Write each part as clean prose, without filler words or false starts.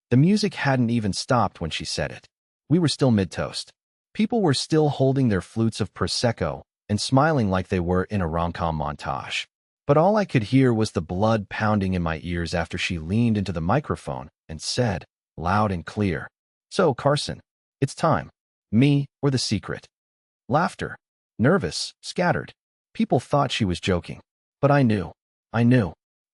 The music hadn't even stopped when she said it. We were still mid-toast. People were still holding their flutes of Prosecco and smiling like they were in a rom-com montage. But all I could hear was the blood pounding in my ears after she leaned into the microphone and said, loud and clear, "So, Carson, it's time. Me or the secret?" Laughter. Nervous, scattered. People thought she was joking. But I knew.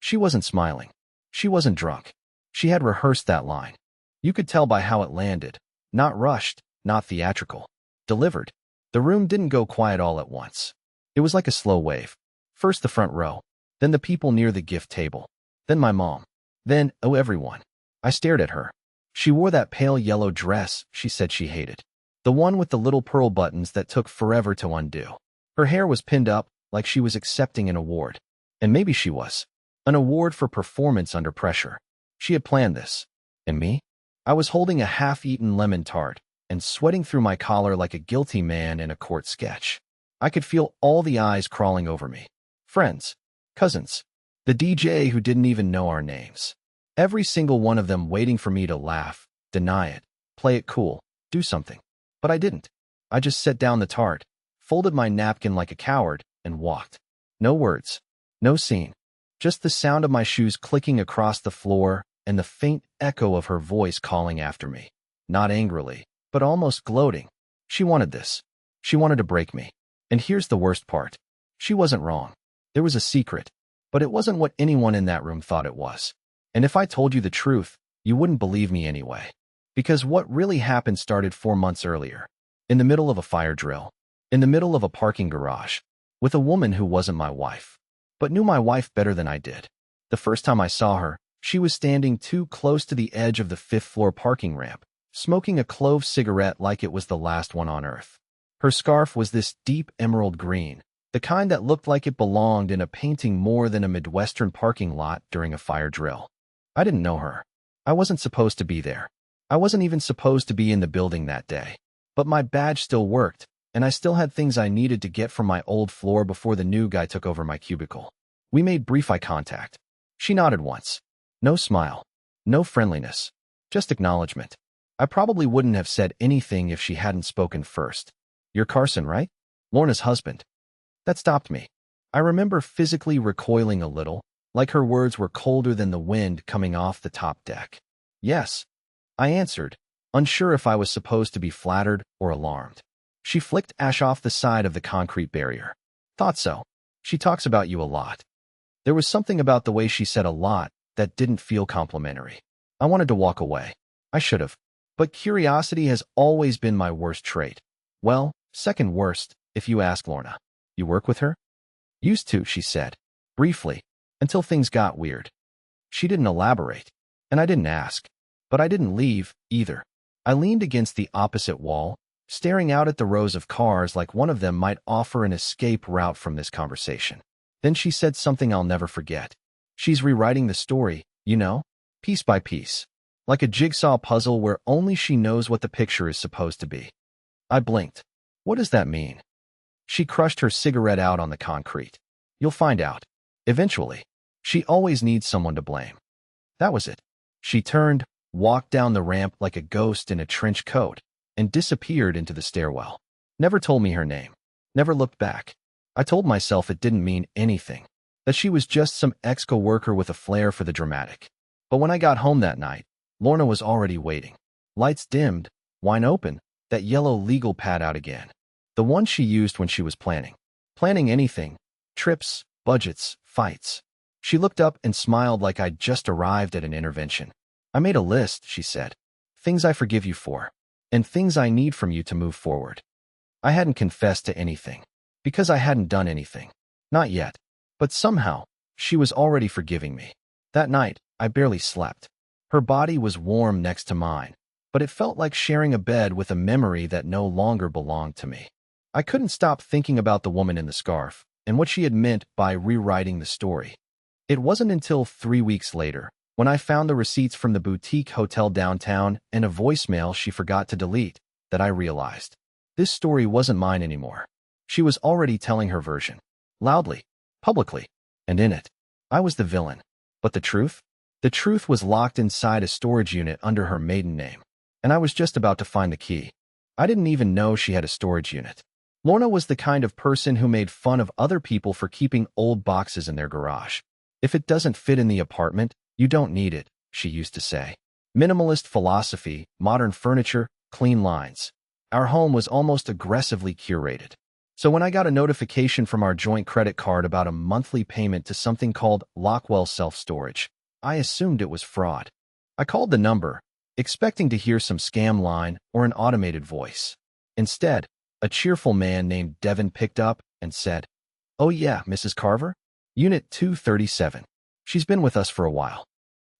She wasn't smiling. She wasn't drunk. She had rehearsed that line. You could tell by how it landed. Not rushed, not theatrical. Delivered. The room didn't go quiet all at once. It was like a slow wave. First the front row, then the people near the gift table, then my mom, then, oh, everyone. I stared at her. She wore that pale yellow dress she said she hated. The one with the little pearl buttons that took forever to undo. Her hair was pinned up like she was accepting an award. And maybe she was. An award for performance under pressure. She had planned this. And me? I was holding a half-eaten lemon tart and sweating through my collar like a guilty man in a court sketch. I could feel all the eyes crawling over me. Friends, cousins, the DJ who didn't even know our names. Every single one of them waiting for me to laugh, deny it, play it cool, do something. But I didn't. I just set down the tart, folded my napkin like a coward, and walked. No words. No scene. Just the sound of my shoes clicking across the floor and the faint echo of her voice calling after me. Not angrily, but almost gloating. She wanted this. She wanted to break me. And here's the worst part. She wasn't wrong. There was a secret, but it wasn't what anyone in that room thought it was. And if I told you the truth, you wouldn't believe me anyway. Because what really happened started 4 months earlier. In the middle of a fire drill. In the middle of a parking garage. With a woman who wasn't my wife. But knew my wife better than I did. The first time I saw her, she was standing too close to the edge of the 5th-floor parking ramp, smoking a clove cigarette like it was the last one on earth. Her scarf was this deep emerald green, the kind that looked like it belonged in a painting more than a Midwestern parking lot during a fire drill. I didn't know her. I wasn't supposed to be there. I wasn't even supposed to be in the building that day. But my badge still worked, and I still had things I needed to get from my old floor before the new guy took over my cubicle. We made brief eye contact. She nodded once. No smile. No friendliness. Just acknowledgement. I probably wouldn't have said anything if she hadn't spoken first. "You're Carson, right? Lorna's husband." That stopped me. I remember physically recoiling a little, like her words were colder than the wind coming off the top deck. "Yes," I answered, unsure if I was supposed to be flattered or alarmed. She flicked ash off the side of the concrete barrier. "Thought so. She talks about you a lot." There was something about the way she said "a lot" that didn't feel complimentary. I wanted to walk away. I should have. But curiosity has always been my worst trait. Well, second worst, if you ask Lorna. "You work with her?" "Used to," she said. Briefly. Until things got weird. She didn't elaborate. And I didn't ask. But I didn't leave, either. I leaned against the opposite wall, staring out at the rows of cars like one of them might offer an escape route from this conversation. Then she said something I'll never forget. "She's rewriting the story, you know, piece by piece. Like a jigsaw puzzle where only she knows what the picture is supposed to be." I blinked. "What does that mean?" She crushed her cigarette out on the concrete. "You'll find out. Eventually. She always needs someone to blame." That was it. She turned, walked down the ramp like a ghost in a trench coat, and disappeared into the stairwell. Never told me her name. Never looked back. I told myself it didn't mean anything. That she was just some ex-coworker with a flair for the dramatic. But when I got home that night, Lorna was already waiting. Lights dimmed, wine open, that yellow legal pad out again. The one she used when she was planning. Planning anything. Trips, budgets, fights. She looked up and smiled like I'd just arrived at an intervention. "I made a list," she said. "Things I forgive you for. And things I need from you to move forward." I hadn't confessed to anything. Because I hadn't done anything. Not yet. But somehow, she was already forgiving me. That night, I barely slept. Her body was warm next to mine, but it felt like sharing a bed with a memory that no longer belonged to me. I couldn't stop thinking about the woman in the scarf and what she had meant by rewriting the story. It wasn't until 3 weeks later, when I found the receipts from the boutique hotel downtown and a voicemail she forgot to delete, that I realized. This story wasn't mine anymore. She was already telling her version. Loudly. Publicly. And in it, I was the villain. But the truth? The truth was locked inside a storage unit under her maiden name, and I was just about to find the key. I didn't even know she had a storage unit. Lorna was the kind of person who made fun of other people for keeping old boxes in their garage. If it doesn't fit in the apartment, you don't need it, she used to say. Minimalist philosophy, modern furniture, clean lines. Our home was almost aggressively curated. So when I got a notification from our joint credit card about a monthly payment to something called Lockwell Self-Storage, I assumed it was fraud. I called the number, expecting to hear some scam line or an automated voice. Instead, a cheerful man named Devin picked up and said, "Oh yeah, Mrs. Carver? Unit 237. She's been with us for a while."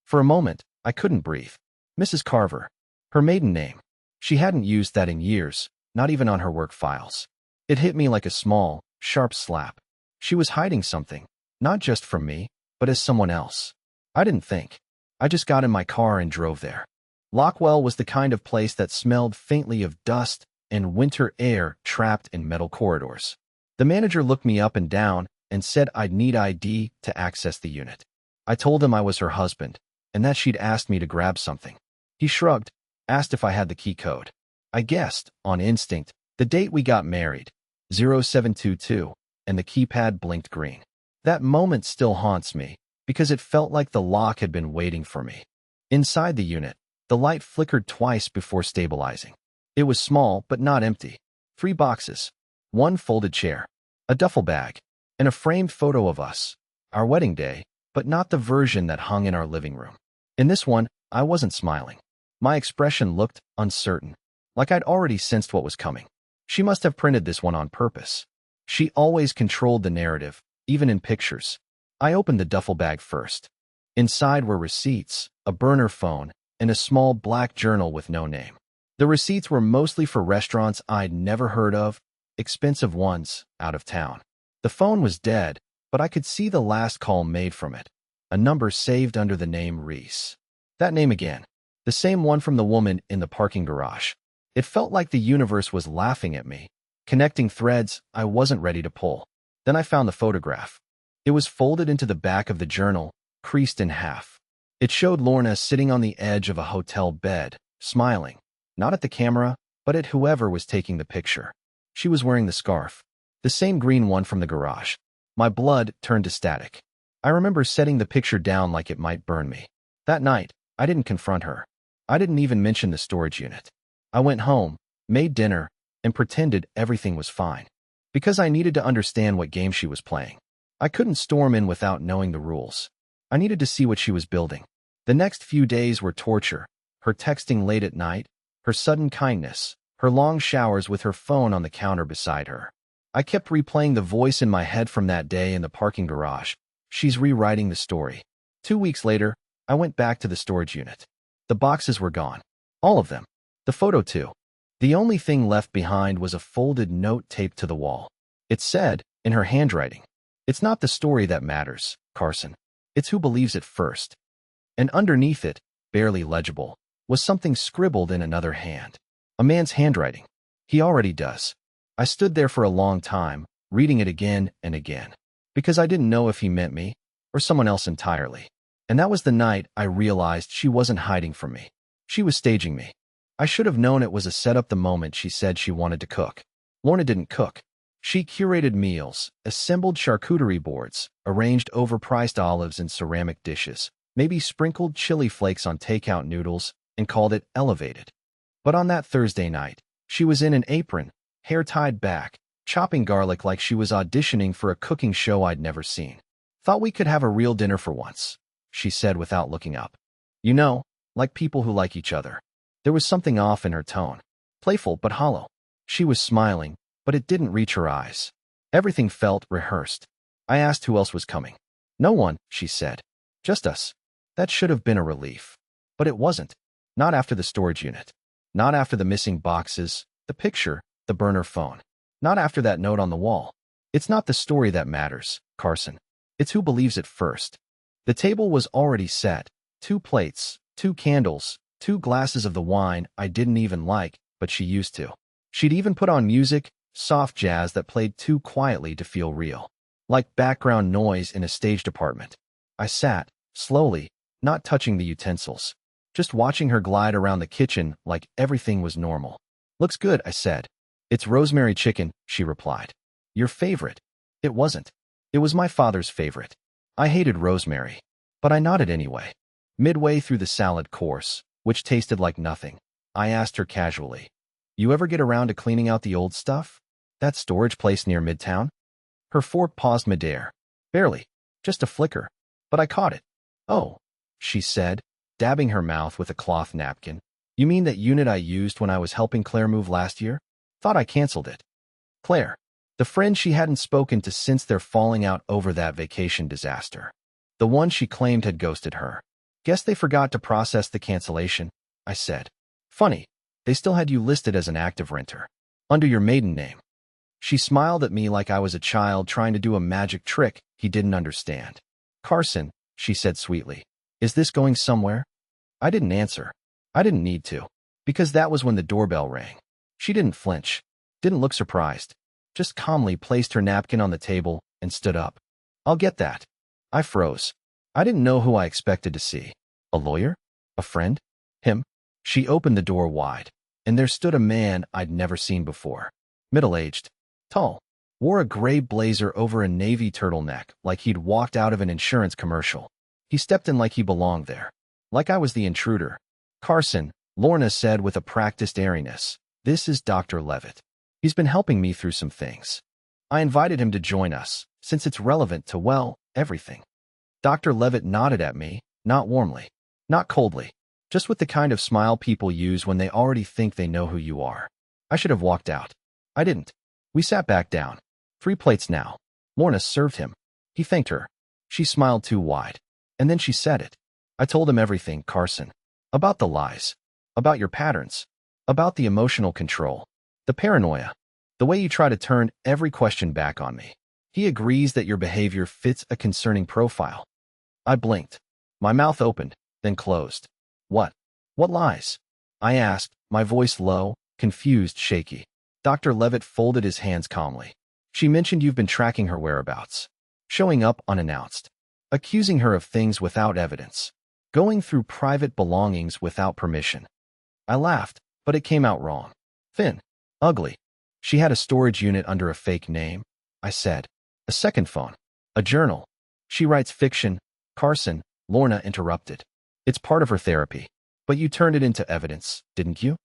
For a moment, I couldn't breathe. Mrs. Carver. Her maiden name. She hadn't used that in years, not even on her work files. It hit me like a small, sharp slap. She was hiding something, not just from me, but as someone else. I didn't think. I just got in my car and drove there. Lockwell was the kind of place that smelled faintly of dust and winter air trapped in metal corridors. The manager looked me up and down and said I'd need ID to access the unit. I told him I was her husband and that she'd asked me to grab something. He shrugged, asked if I had the key code. I guessed, on instinct, the date we got married, 0722, and the keypad blinked green. That moment still haunts me because it felt like the lock had been waiting for me. Inside the unit, the light flickered twice before stabilizing. It was small but not empty. 3 boxes, 1 folded chair, a duffel bag, and a framed photo of us, our wedding day, but not the version that hung in our living room. In this one, I wasn't smiling. My expression looked uncertain, like I'd already sensed what was coming. She must have printed this one on purpose. She always controlled the narrative, even in pictures. I opened the duffel bag first. Inside were receipts, a burner phone, and a small black journal with no name. The receipts were mostly for restaurants I'd never heard of, expensive ones, out of town. The phone was dead, but I could see the last call made from it, a number saved under the name Reese. That name again, the same one from the woman in the parking garage. It felt like the universe was laughing at me, connecting threads I wasn't ready to pull. Then I found the photograph. It was folded into the back of the journal, creased in half. It showed Lorna sitting on the edge of a hotel bed, smiling, not at the camera, but at whoever was taking the picture. She was wearing the scarf, the same green one from the garage. My blood turned to static. I remember setting the picture down like it might burn me. That night, I didn't confront her. I didn't even mention the storage unit. I went home, made dinner, and pretended everything was fine. Because I needed to understand what game she was playing. I couldn't storm in without knowing the rules. I needed to see what she was building. The next few days were torture. Her texting late at night, her sudden kindness, her long showers with her phone on the counter beside her. I kept replaying the voice in my head from that day in the parking garage. She's rewriting the story. 2 weeks later, I went back to the storage unit. The boxes were gone. All of them. The photo too. The only thing left behind was a folded note taped to the wall. It said, in her handwriting, "It's not the story that matters, Carson. It's who believes it first." And underneath it, barely legible, was something scribbled in another hand. A man's handwriting. He already does. I stood there for a long time, reading it again and again, because I didn't know if he meant me or someone else entirely. And that was the night I realized she wasn't hiding from me. She was staging me. I should have known it was a setup the moment she said she wanted to cook. Lorna didn't cook. She curated meals, assembled charcuterie boards, arranged overpriced olives in ceramic dishes, maybe sprinkled chili flakes on takeout noodles, and called it elevated. But on that Thursday night, she was in an apron, hair tied back, chopping garlic like she was auditioning for a cooking show I'd never seen. "Thought we could have a real dinner for once," she said without looking up. "You know, like people who like each other." There was something off in her tone, playful but hollow. She was smiling, but it didn't reach her eyes. Everything felt rehearsed. I asked who else was coming. "No one," she said. "Just us." That should have been a relief. But it wasn't. Not after the storage unit. Not after the missing boxes, the picture, the burner phone. Not after that note on the wall. It's not the story that matters, Carson. It's who believes it first. The table was already set. 2 plates, 2 candles, 2 glasses of the wine I didn't even like, but she used to. She'd even put on music, soft jazz that played too quietly to feel real. Like background noise in a staged apartment. I sat, slowly, not touching the utensils, just watching her glide around the kitchen like everything was normal. Looks good, I said. It's rosemary chicken, she replied. Your favorite? It wasn't. It was my father's favorite. I hated rosemary, but I nodded anyway. Midway through the salad course, which tasted like nothing, I asked her casually, you ever get around to cleaning out the old stuff? That storage place near Midtown? Her fork paused midair. Barely. Just a flicker. But I caught it. Oh, she said, dabbing her mouth with a cloth napkin. You mean that unit I used when I was helping Claire move last year? Thought I canceled it. Claire. The friend she hadn't spoken to since their falling out over that vacation disaster. The one she claimed had ghosted her. Guess they forgot to process the cancellation, I said. Funny. They still had you listed as an active renter. Under your maiden name. She smiled at me like I was a child trying to do a magic trick he didn't understand. Carson, she said sweetly. Is this going somewhere? I didn't answer. I didn't need to. Because that was when the doorbell rang. She didn't flinch. Didn't look surprised. Just calmly placed her napkin on the table and stood up. I'll get that. I froze. I didn't know who I expected to see. A lawyer? A friend? Him? She opened the door wide, and there stood a man I'd never seen before. Middle-aged. Tall. Wore a gray blazer over a navy turtleneck like he'd walked out of an insurance commercial. He stepped in like he belonged there. Like I was the intruder. Carson, Lorna said with a practiced airiness. This is Dr. Levitt. He's been helping me through some things. I invited him to join us, since it's relevant to, well, everything. Dr. Levitt nodded at me, not warmly, not coldly, just with the kind of smile people use when they already think they know who you are. I should have walked out. I didn't. We sat back down. 3 plates now. Lorna served him. He thanked her. She smiled too wide. And then she said it. I told him everything, Carson. About the lies. About your patterns. About the emotional control. The paranoia. The way you try to turn every question back on me. He agrees that your behavior fits a concerning profile. I blinked. My mouth opened, then closed. What? What lies? I asked, my voice low, confused, shaky. Dr. Levitt folded his hands calmly. She mentioned you've been tracking her whereabouts. Showing up unannounced. Accusing her of things without evidence. Going through private belongings without permission. I laughed, but it came out wrong. Thin. Ugly. She had a storage unit under a fake name, I said. A second phone. A journal. She writes fiction. Carson, Lorna interrupted. It's part of her therapy. But you turned it into evidence, didn't you?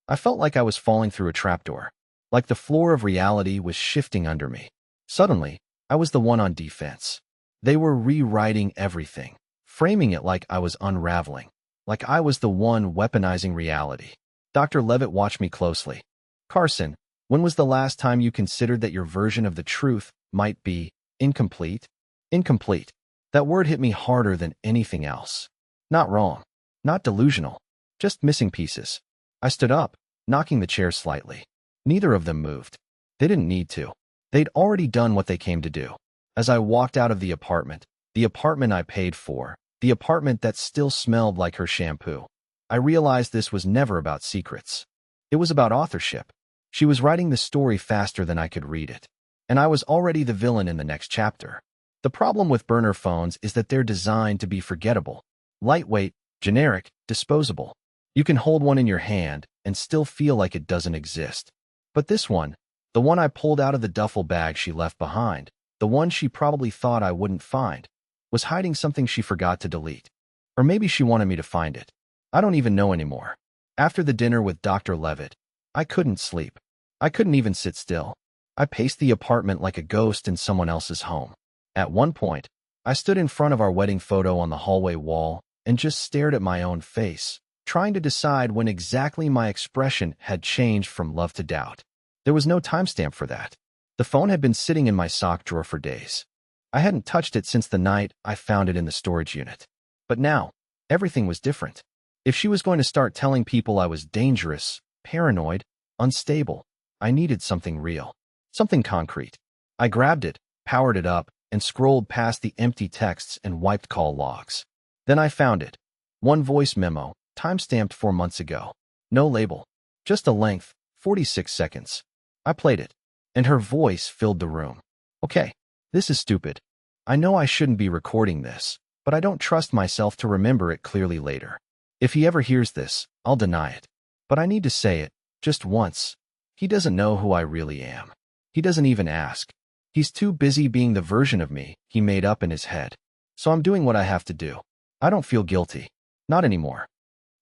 I felt like I was falling through a trapdoor. Like the floor of reality was shifting under me. Suddenly, I was the one on defense. They were rewriting everything, framing it like I was unraveling. Like I was the one weaponizing reality. Dr. Levitt watched me closely. Carson, when was the last time you considered that your version of the truth might be incomplete? Incomplete. That word hit me harder than anything else. Not wrong. Not delusional. Just missing pieces. I stood up, knocking the chair slightly. Neither of them moved. They didn't need to. They'd already done what they came to do. As I walked out of the apartment I paid for, the apartment that still smelled like her shampoo, I realized this was never about secrets. It was about authorship. She was writing the story faster than I could read it. And I was already the villain in the next chapter. The problem with burner phones is that they're designed to be forgettable. Lightweight, generic, disposable. You can hold one in your hand and still feel like it doesn't exist. But this one, the one I pulled out of the duffel bag she left behind, the one she probably thought I wouldn't find, was hiding something she forgot to delete. Or maybe she wanted me to find it. I don't even know anymore. After the dinner with Dr. Levitt, I couldn't sleep. I couldn't even sit still. I paced the apartment like a ghost in someone else's home. At one point, I stood in front of our wedding photo on the hallway wall and just stared at my own face, trying to decide when exactly my expression had changed from love to doubt. There was no timestamp for that. The phone had been sitting in my sock drawer for days. I hadn't touched it since the night I found it in the storage unit. But now, everything was different. If she was going to start telling people I was dangerous, paranoid, unstable, I needed something real, something concrete. I grabbed it, powered it up, and scrolled past the empty texts and wiped call logs. Then I found it. One voice memo, timestamped 4 months ago. No label. Just a length, 46 seconds. I played it, and her voice filled the room. Okay, this is stupid. I know I shouldn't be recording this, but I don't trust myself to remember it clearly later. If he ever hears this, I'll deny it. But I need to say it, just once. He doesn't know who I really am. He doesn't even ask. He's too busy being the version of me he made up in his head. So I'm doing what I have to do. I don't feel guilty. Not anymore.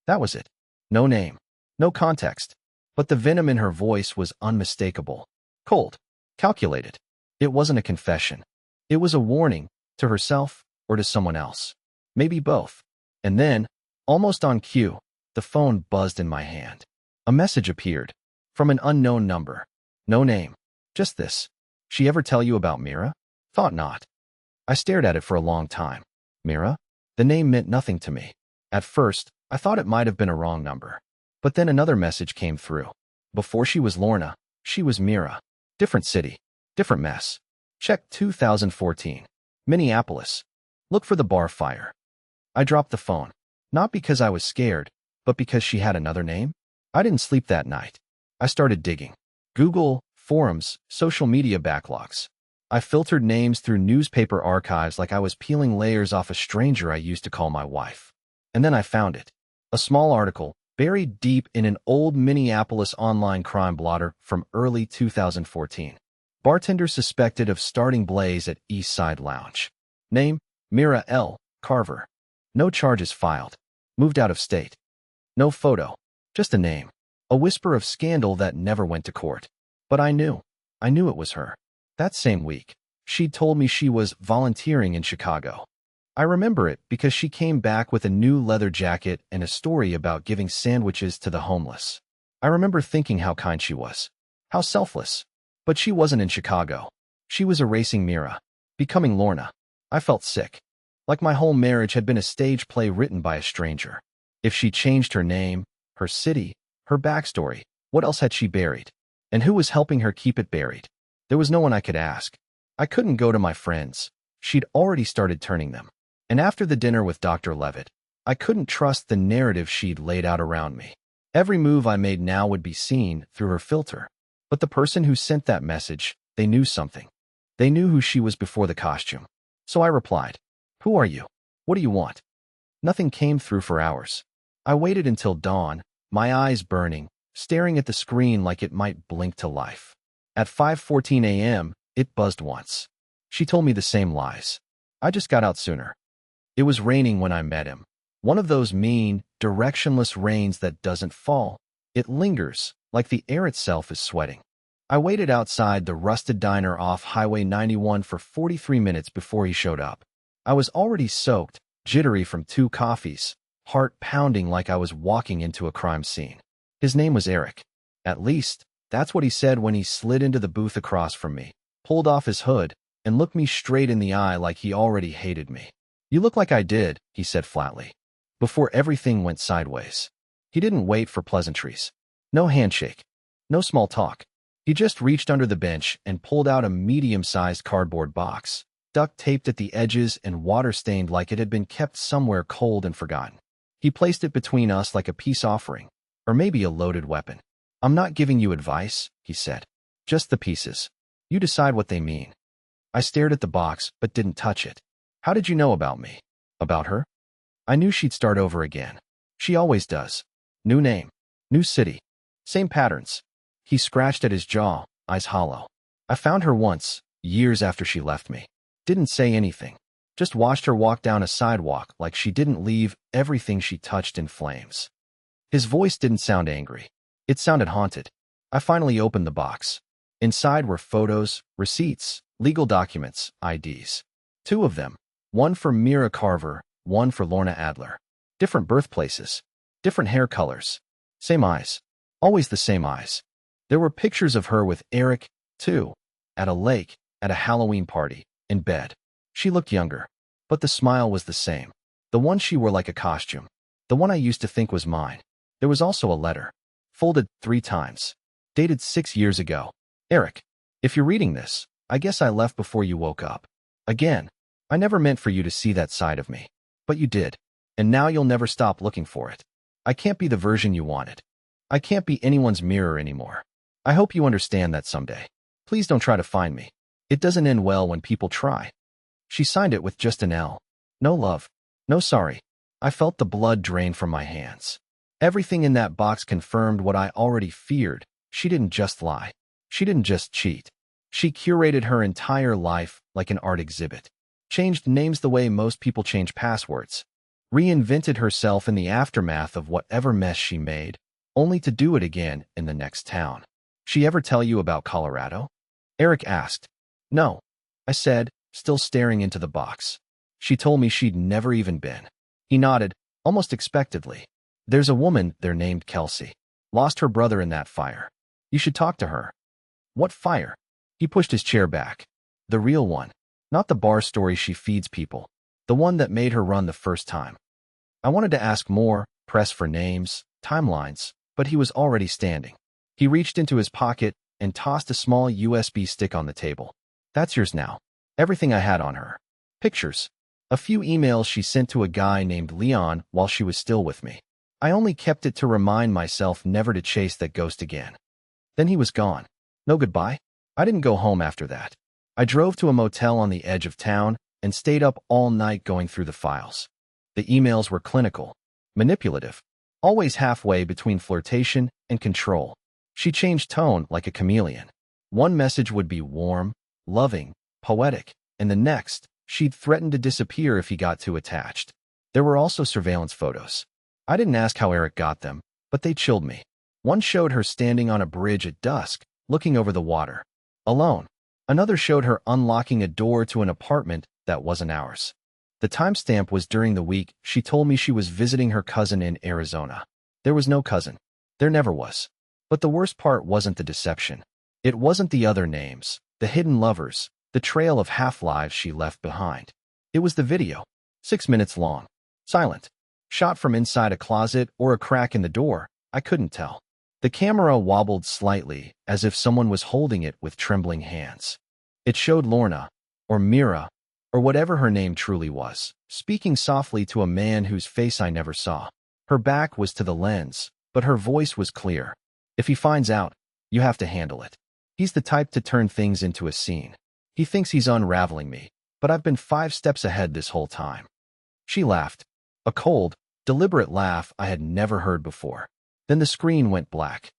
That was it. No name. No context. But the venom in her voice was unmistakable. Cold. Calculated. It wasn't a confession. It was a warning, to herself or to someone else. Maybe both. And then, almost on cue, the phone buzzed in my hand. A message appeared. From an unknown number. No name. Just this. She ever tell you about Meera? Thought not. I stared at it for a long time. Meera? The name meant nothing to me. At first, I thought it might have been a wrong number. But then another message came through. Before she was Lorna, she was Meera. Different city. Different mess. Check 2014. Minneapolis. Look for the bar fire. I dropped the phone. Not because I was scared, but because she had another name. I didn't sleep that night. I started digging. Google, forums, social media backlogs. I filtered names through newspaper archives like I was peeling layers off a stranger I used to call my wife. And then I found it. A small article, buried deep in an old Minneapolis online crime blotter from early 2014. Bartender suspected of starting blaze at East Side Lounge. Name, Meera L. Carver. No charges filed. Moved out of state. No photo. Just a name. A whisper of scandal that never went to court. But I knew. I knew it was her. That same week, she'd told me she was volunteering in Chicago. I remember it because she came back with a new leather jacket and a story about giving sandwiches to the homeless. I remember thinking how kind she was. How selfless. But she wasn't in Chicago. She was erasing Meera. Becoming Lorna. I felt sick. Like my whole marriage had been a stage play written by a stranger. If she changed her name, her city, her backstory, what else had she buried? And who was helping her keep it buried? There was no one I could ask. I couldn't go to my friends. She'd already started turning them. And after the dinner with Dr. Levitt, I couldn't trust the narrative she'd laid out around me. Every move I made now would be seen through her filter. But the person who sent that message, they knew something. They knew who she was before the costume. So I replied, "Who are you? What do you want?" Nothing came through for hours. I waited until dawn, my eyes burning, staring at the screen like it might blink to life. At 5:14 a.m., it buzzed once. She told me the same lies. I just got out sooner. It was raining when I met him. One of those mean, directionless rains that doesn't fall. It lingers, like the air itself is sweating. I waited outside the rusted diner off Highway 91 for 43 minutes before he showed up. I was already soaked, jittery from 2 coffees, heart pounding like I was walking into a crime scene. His name was Eric. At least, that's what he said when he slid into the booth across from me, pulled off his hood, and looked me straight in the eye like he already hated me. "You look like I did," he said flatly. Before everything went sideways. He didn't wait for pleasantries. No handshake. No small talk. He just reached under the bench and pulled out a medium-sized cardboard box, duct-taped at the edges and water-stained like it had been kept somewhere cold and forgotten. He placed it between us like a peace offering, or maybe a loaded weapon. "I'm not giving you advice," he said. "Just the pieces. You decide what they mean." I stared at the box, but didn't touch it. "How did you know about me?" "About her?" I knew she'd start over again. She always does. New name. New city. Same patterns. He scratched at his jaw, eyes hollow. "I found her once, years after she left me. Didn't say anything. Just watched her walk down a sidewalk like she didn't leave everything she touched in flames." His voice didn't sound angry. It sounded haunted. I finally opened the box. Inside were photos, receipts, legal documents, IDs. 2 of them. One for Meera Carver, one for Lorna Adler. Different birthplaces. Different hair colors. Same eyes. Always the same eyes. There were pictures of her with Eric, too. At a lake, at a Halloween party, in bed. She looked younger. But the smile was the same. The one she wore like a costume. The one I used to think was mine. There was also a letter. Folded 3 times. Dated 6 years ago. "Eric, if you're reading this, I guess I left before you woke up. Again, I never meant for you to see that side of me. But you did. And now you'll never stop looking for it. I can't be the version you wanted. I can't be anyone's mirror anymore. I hope you understand that someday. Please don't try to find me. It doesn't end well when people try." She signed it with just an L. No love, No, sorry. I felt the blood drain from my hands. Everything in that box confirmed what I already feared. She didn't just lie. She didn't just cheat. She curated her entire life like an art exhibit. Changed names the way most people change passwords. Reinvented herself in the aftermath of whatever mess she made, only to do it again in the next town. She ever tell you about Colorado? Eric asked. No, I said, still staring into the box. She told me she'd never even been. He nodded, almost expectantly. There's a woman there named Kelsey. Lost her brother in that fire. You should talk to her. What fire? He pushed his chair back. The real one. Not the bar story she feeds people. The one that made her run the first time. I wanted to ask more, press for names, timelines, but he was already standing. He reached into his pocket and tossed a small USB stick on the table. That's yours now. Everything I had on her. Pictures. A few emails she sent to a guy named Leon while she was still with me. I only kept it to remind myself never to chase that ghost again. Then he was gone. No goodbye. I didn't go home after that. I drove to a motel on the edge of town and stayed up all night going through the files. The emails were clinical, manipulative, always halfway between flirtation and control. She changed tone like a chameleon. One message would be warm, loving, poetic, and the next, she'd threaten to disappear if he got too attached. There were also surveillance photos. I didn't ask how Eric got them, but they chilled me. One showed her standing on a bridge at dusk, looking over the water. Alone. Another showed her unlocking a door to an apartment that wasn't ours. The timestamp was during the week she told me she was visiting her cousin in Arizona. There was no cousin. There never was. But the worst part wasn't the deception. It wasn't the other names, the hidden lovers, the trail of half-lives she left behind. It was the video. 6 minutes long. Silent. Shot from inside a closet or a crack in the door, I couldn't tell. The camera wobbled slightly, as if someone was holding it with trembling hands. It showed Lorna, or Meera, or whatever her name truly was, speaking softly to a man whose face I never saw. Her back was to the lens, but her voice was clear. If he finds out, you have to handle it. He's the type to turn things into a scene. He thinks he's unraveling me, but I've been 5 steps ahead this whole time. She laughed. A cold, deliberate laugh I had never heard before. Then the screen went black.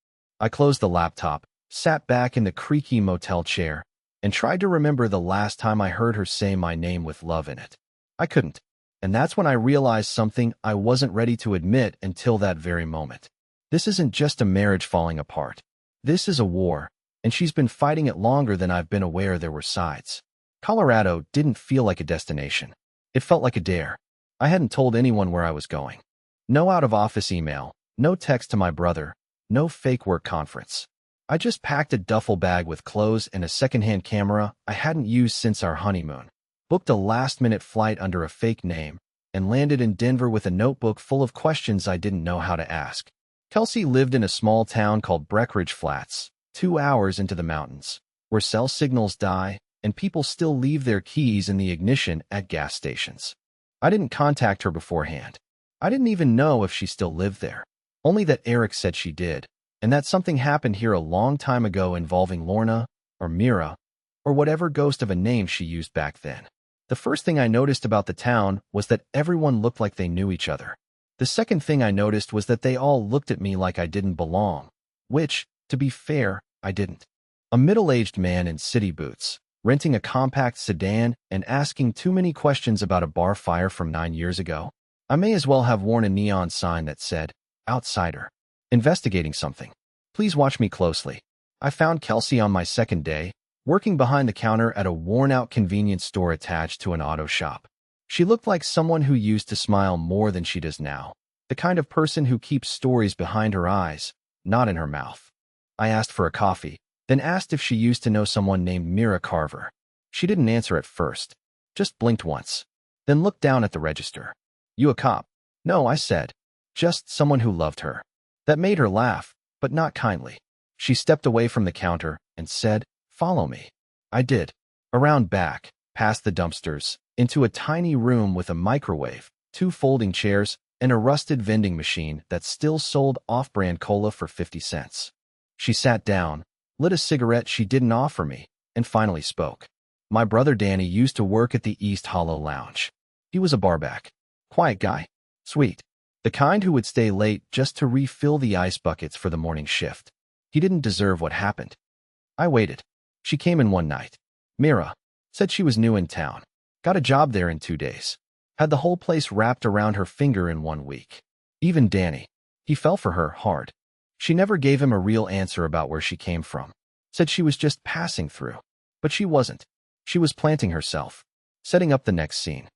I closed the laptop, sat back in the creaky motel chair, and tried to remember the last time I heard her say my name with love in it. I couldn't. And that's when I realized something I wasn't ready to admit until that very moment. This isn't just a marriage falling apart. This is a war, and she's been fighting it longer than I've been aware there were sides. Colorado didn't feel like a destination. It felt like a dare. I hadn't told anyone where I was going. No out-of-office email, no text to my brother, no fake work conference. I just packed a duffel bag with clothes and a secondhand camera I hadn't used since our honeymoon, booked a last-minute flight under a fake name, and landed in Denver with a notebook full of questions I didn't know how to ask. Kelsey lived in a small town called Breckenridge Flats, 2 hours into the mountains, where cell signals die and people still leave their keys in the ignition at gas stations. I didn't contact her beforehand. I didn't even know if she still lived there, only that Eric said she did, and that something happened here a long time ago involving Lorna, or Meera, or whatever ghost of a name she used back then. The first thing I noticed about the town was that everyone looked like they knew each other. The second thing I noticed was that they all looked at me like I didn't belong, which, to be fair, I didn't. A middle-aged man in city boots, renting a compact sedan and asking too many questions about a bar fire from 9 years ago. I may as well have worn a neon sign that said, "Outsider. Investigating something. Please watch me closely." I found Kelsey on my second day, working behind the counter at a worn-out convenience store attached to an auto shop. She looked like someone who used to smile more than she does now, the kind of person who keeps stories behind her eyes, not in her mouth. I asked for a coffee, then asked if she used to know someone named Meera Carver. She didn't answer at first, just blinked once, then looked down at the register. "You a cop?" "No," I said, "just someone who loved her." That made her laugh, but not kindly. She stepped away from the counter and said, "Follow me." I did. Around back, past the dumpsters, into a tiny room with a microwave, 2 folding chairs, and a rusted vending machine that still sold off-brand cola for 50 cents. She sat down, lit a cigarette she didn't offer me, and finally spoke. "My brother Danny used to work at the East Hollow Lounge. He was a barback. Quiet guy. Sweet. The kind who would stay late just to refill the ice buckets for the morning shift. He didn't deserve what happened. I waited. She came in one night. Meera. Said she was new in town. Got a job there in 2 days. Had the whole place wrapped around her finger in 1 week. Even Danny. He fell for her hard. She never gave him a real answer about where she came from. Said she was just passing through. But she wasn't. She was planting herself. Setting up the next scene.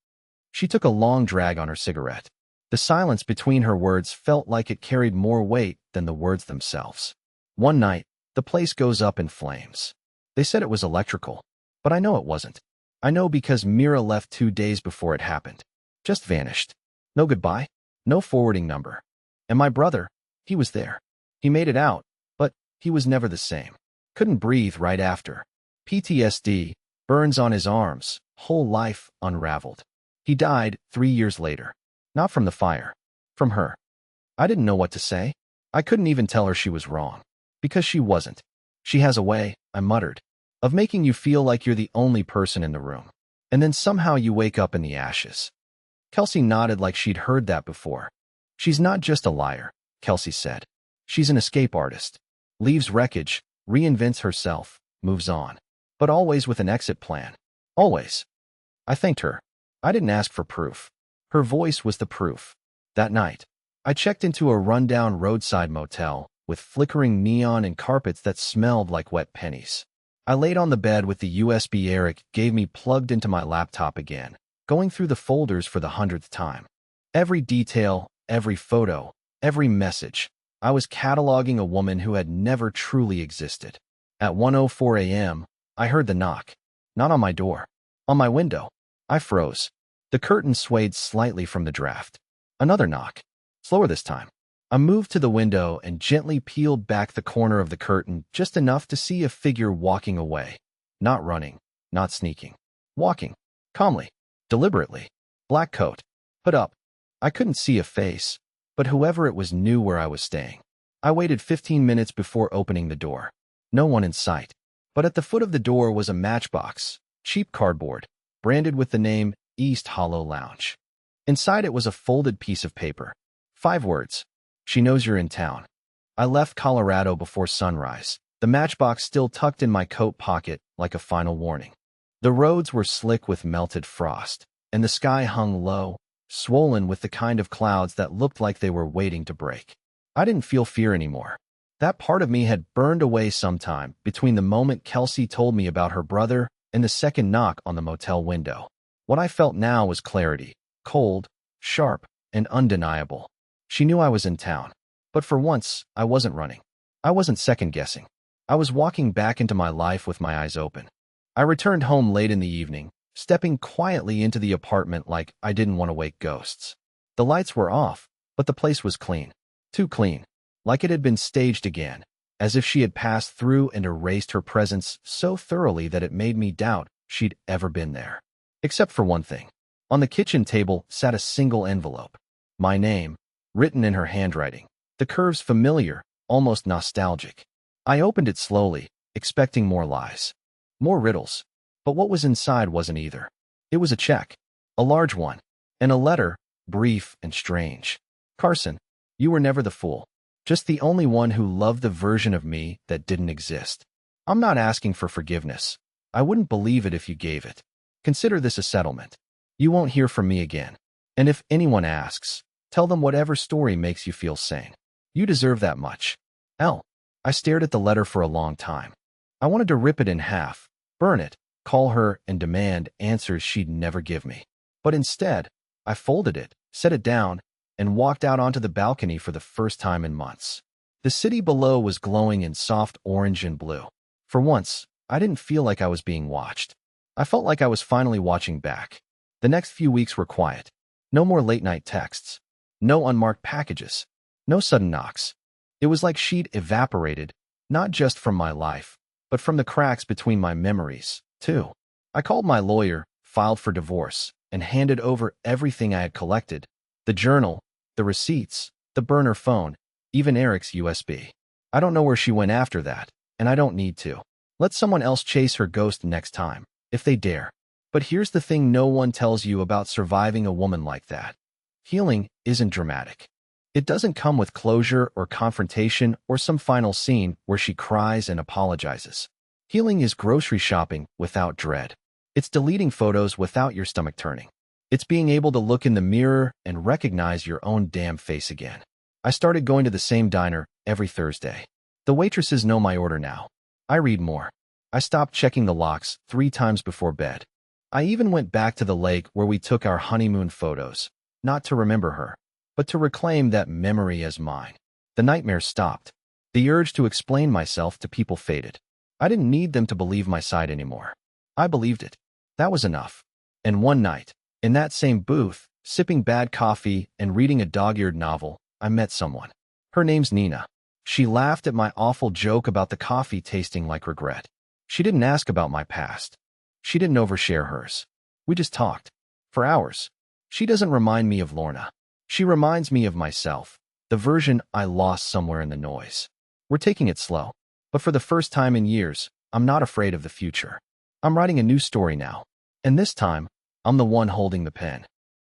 She took a long drag on her cigarette. The silence between her words felt like it carried more weight than the words themselves. One night, the place goes up in flames. They said it was electrical, but I know it wasn't. I know because Meera left 2 days before it happened. Just vanished. No goodbye, no forwarding number. And my brother, he was there. He made it out, but he was never the same. Couldn't breathe right after. PTSD, burns on his arms, whole life unraveled. He died 3 years later. Not from the fire. From her. I didn't know what to say. I couldn't even tell her she was wrong. Because she wasn't. She has a way, I muttered, of making you feel like you're the only person in the room. And then somehow you wake up in the ashes. Kelsey nodded like she'd heard that before. She's not just a liar, Kelsey said. She's an escape artist. Leaves wreckage, reinvents herself, moves on. But always with an exit plan. Always. I thanked her. I didn't ask for proof. Her voice was the proof. That night, I checked into a rundown roadside motel with flickering neon and carpets that smelled like wet pennies. I laid on the bed with the USB Eric gave me plugged into my laptop again, going through the folders for the 100th time. Every detail, every photo, every message. I was cataloging a woman who had never truly existed. At 1:04 a.m., I heard the knock. Not on my door. On my window. I froze. The curtain swayed slightly from the draft. Another knock. Slower this time. I moved to the window and gently peeled back the corner of the curtain just enough to see a figure walking away. Not running. Not sneaking. Walking. Calmly. Deliberately. Black coat. Hood up. I couldn't see a face, but whoever it was knew where I was staying. I waited 15 minutes before opening the door. No one in sight. But at the foot of the door was a matchbox. Cheap cardboard. Branded with the name East Hollow Lounge. Inside it was a folded piece of paper. 5 words. She knows you're in town. I left Colorado before sunrise, the matchbox still tucked in my coat pocket like a final warning. The roads were slick with melted frost, and the sky hung low, swollen with the kind of clouds that looked like they were waiting to break. I didn't feel fear anymore. That part of me had burned away sometime between the moment Kelsey told me about her brother and the second knock on the motel window. What I felt now was clarity, cold, sharp, and undeniable. She knew I was in town. But for once, I wasn't running. I wasn't second-guessing. I was walking back into my life with my eyes open. I returned home late in the evening, stepping quietly into the apartment like I didn't want to wake ghosts. The lights were off, but the place was clean. Too clean. Like it had been staged again, as if she had passed through and erased her presence so thoroughly that it made me doubt she'd ever been there. Except for one thing. On the kitchen table sat a single envelope. My name, written in her handwriting. The curves familiar, almost nostalgic. I opened it slowly, expecting more lies. More riddles. But what was inside wasn't either. It was a check. A large one. And a letter, brief and strange. Carson, you were never the fool. Just the only one who loved the version of me that didn't exist. I'm not asking for forgiveness. I wouldn't believe it if you gave it. Consider this a settlement. You won't hear from me again. And if anyone asks, tell them whatever story makes you feel sane. You deserve that much. L. I stared at the letter for a long time. I wanted to rip it in half, burn it, call her, and demand answers she'd never give me. But instead, I folded it, set it down, and walked out onto the balcony for the first time in months. The city below was glowing in soft orange and blue. For once, I didn't feel like I was being watched. I felt like I was finally watching back. The next few weeks were quiet. No more late-night texts. No unmarked packages. No sudden knocks. It was like she'd evaporated, not just from my life, but from the cracks between my memories, too. I called my lawyer, filed for divorce, and handed over everything I had collected. The journal, the receipts, the burner phone, even Eric's USB. I don't know where she went after that, and I don't need to. Let someone else chase her ghost next time, if they dare. But here's the thing no one tells you about surviving a woman like that. Healing isn't dramatic. It doesn't come with closure or confrontation or some final scene where she cries and apologizes. Healing is grocery shopping without dread. It's deleting photos without your stomach turning. It's being able to look in the mirror and recognize your own damn face again. I started going to the same diner every Thursday. The waitresses know my order now. I read more. I stopped checking the locks 3 times before bed. I even went back to the lake where we took our honeymoon photos, not to remember her, but to reclaim that memory as mine. The nightmares stopped. The urge to explain myself to people faded. I didn't need them to believe my side anymore. I believed it. That was enough. And one night, in that same booth, sipping bad coffee and reading a dog-eared novel, I met someone. Her name's Nina. She laughed at my awful joke about the coffee tasting like regret. She didn't ask about my past. She didn't overshare hers. We just talked. For hours. She doesn't remind me of Lorna. She reminds me of myself, the version I lost somewhere in the noise. We're taking it slow. But for the first time in years, I'm not afraid of the future. I'm writing a new story now. And this time, I'm the one holding the pen.